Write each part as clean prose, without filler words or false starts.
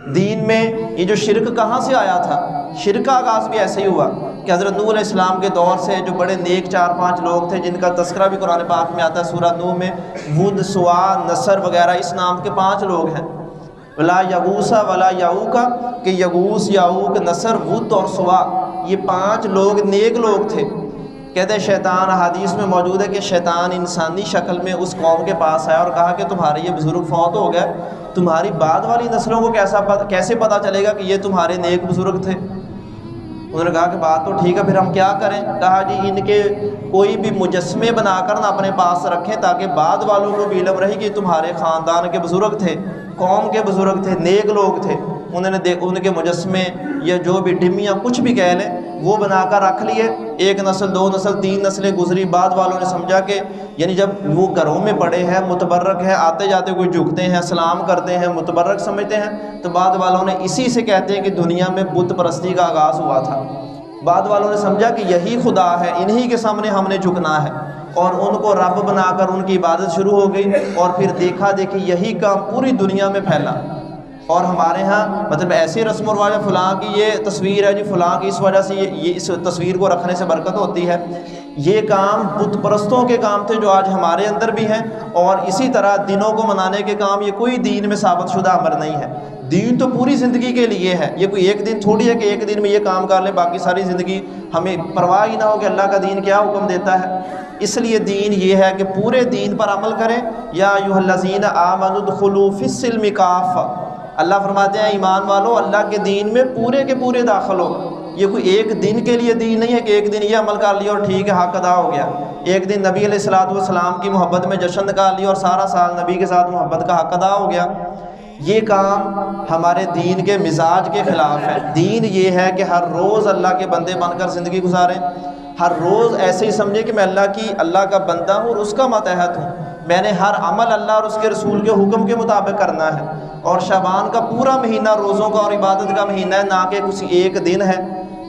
دین میں یہ جو شرک کہاں سے آیا تھا؟ شرک کا آغاز بھی ایسے ہی ہوا کہ حضرت نوح علیہ السلام کے دور سے جو بڑے نیک 4-5 لوگ تھے، جن کا تذکرہ بھی قرآن پاک میں آتا ہے سورہ نوح میں، ود، سوا، نصر وغیرہ، اس نام کے 5 لوگ ہیں، ولا یغوث ولا یعوق، کہ یغوث، یعوق، نصر، ود اور سوا، یہ 5 لوگ نیک لوگ تھے۔ کہتے ہیں شیطان، حدیث میں موجود ہے کہ شیطان انسانی شکل میں اس قوم کے پاس آیا اور کہا کہ تمہارے یہ بزرگ فوت ہو گئے، تمہاری بعد والی نسلوں کو کیسے پتہ چلے گا کہ یہ تمہارے نیک بزرگ تھے؟ انہوں نے کہا کہ بات تو ٹھیک ہے، پھر ہم کیا کریں؟ کہا جی ان کے کوئی بھی مجسمے بنا کر نہ اپنے پاس رکھیں تاکہ بعد والوں کو بھی علم رہے کہ تمہارے خاندان کے بزرگ تھے، قوم کے بزرگ تھے، نیک لوگ تھے۔ انہوں نے ان کے مجسمے یا جو بھی ڈمیاں کچھ بھی کہہ لیں وہ بنا کر رکھ لیے۔ 1 نسل، 2 نسل، 3 نسلیں گزری، بعد والوں نے سمجھا کہ یعنی جب وہ گھروں میں پڑے ہیں، متبرک ہیں، آتے جاتے کوئی جھکتے ہیں، سلام کرتے ہیں، متبرک سمجھتے ہیں، تو بعد والوں نے اسی سے کہتے ہیں کہ دنیا میں بت پرستی کا آغاز ہوا تھا۔ بعد والوں نے سمجھا کہ یہی خدا ہے، انہی کے سامنے ہم نے جھکنا ہے، اور ان کو رب بنا کر ان کی عبادت شروع ہو گئی، اور پھر دیکھا دیکھی یہی کام پوری دنیا میں پھیلا۔ اور ہمارے ہاں مطلب ایسی رسم و رواج، فلاں کی یہ تصویر ہے جی، فلاں کی اس وجہ سے یہ اس تصویر کو رکھنے سے برکت ہوتی ہے، یہ کام بت پرستوں کے کام تھے جو آج ہمارے اندر بھی ہیں۔ اور اسی طرح دنوں کو منانے کے کام، یہ کوئی دین میں ثابت شدہ امر نہیں ہے۔ دین تو پوری زندگی کے لیے ہے، یہ کوئی ایک دن تھوڑی ہے کہ ایک دن میں یہ کام کر لیں، باقی ساری زندگی ہمیں پرواہ ہی نہ ہو کہ اللہ کا دین کیا حکم دیتا ہے۔ اس لیے دین یہ ہے کہ پورے دین پر عمل کریں۔ یا ایھا الذین آمنوا ادخلوا فی السلم کافہ، اللہ فرماتے ہیں ایمان والو اللہ کے دین میں پورے کے پورے داخل ہو۔ یہ کوئی ایک دن کے لیے دین نہیں ہے کہ ایک دن یہ عمل کر لیا اور ٹھیک ہے، حق ادا ہو گیا۔ ایک دن نبی علیہ الصلوۃ والسلام کی محبت میں جشن نکال لیا اور سارا سال نبی کے ساتھ محبت کا حق ادا ہو گیا، یہ کام ہمارے دین کے مزاج کے خلاف ہے۔ دین یہ ہے کہ ہر روز اللہ کے بندے بن کر زندگی گزاریں، ہر روز ایسے ہی سمجھے کہ میں اللہ کا بندہ ہوں اور اس کا ماتحت ہوں، میں نے ہر عمل اللہ اور اس کے رسول کے حکم کے مطابق کرنا ہے۔ اور شعبان کا پورا مہینہ روزوں کا اور عبادت کا مہینہ ہے، نہ کہ کسی ایک دن ہے۔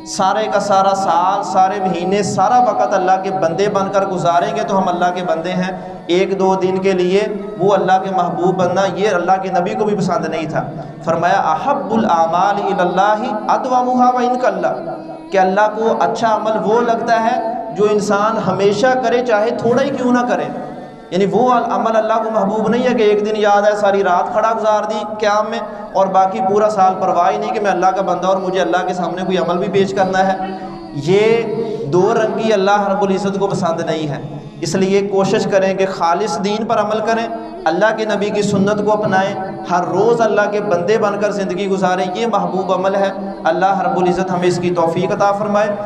سارے کا سارا سال، سارے مہینے، سارا وقت اللہ کے بندے بن کر گزاریں گے تو ہم اللہ کے بندے ہیں۔ 1-2 دن کے لیے وہ اللہ کے محبوب بننا، یہ اللہ کے نبی کو بھی پسند نہیں تھا۔ فرمایا احب الاعمال الی اللہ ادومھا وان قل، کہ اللہ کو اچھا عمل وہ لگتا ہے جو انسان ہمیشہ کرے، چاہے تھوڑا ہی کیوں نہ کرے۔ یعنی وہ عمل اللہ کو محبوب نہیں ہے کہ ایک دن یاد ہے ساری رات کھڑا گزار دی قیام میں اور باقی پورا سال پرواہ ہی نہیں کہ میں اللہ کا بندہ اور مجھے اللہ کے سامنے کوئی عمل بھی پیش کرنا ہے۔ یہ 2 رنگی اللہ رب العزت کو پسند نہیں ہے۔ اس لیے کوشش کریں کہ خالص دین پر عمل کریں، اللہ کے نبی کی سنت کو اپنائیں، ہر روز اللہ کے بندے بن کر زندگی گزاریں، یہ محبوب عمل ہے۔ اللہ رب العزت ہمیں اس کی توفیق عطا فرمائے۔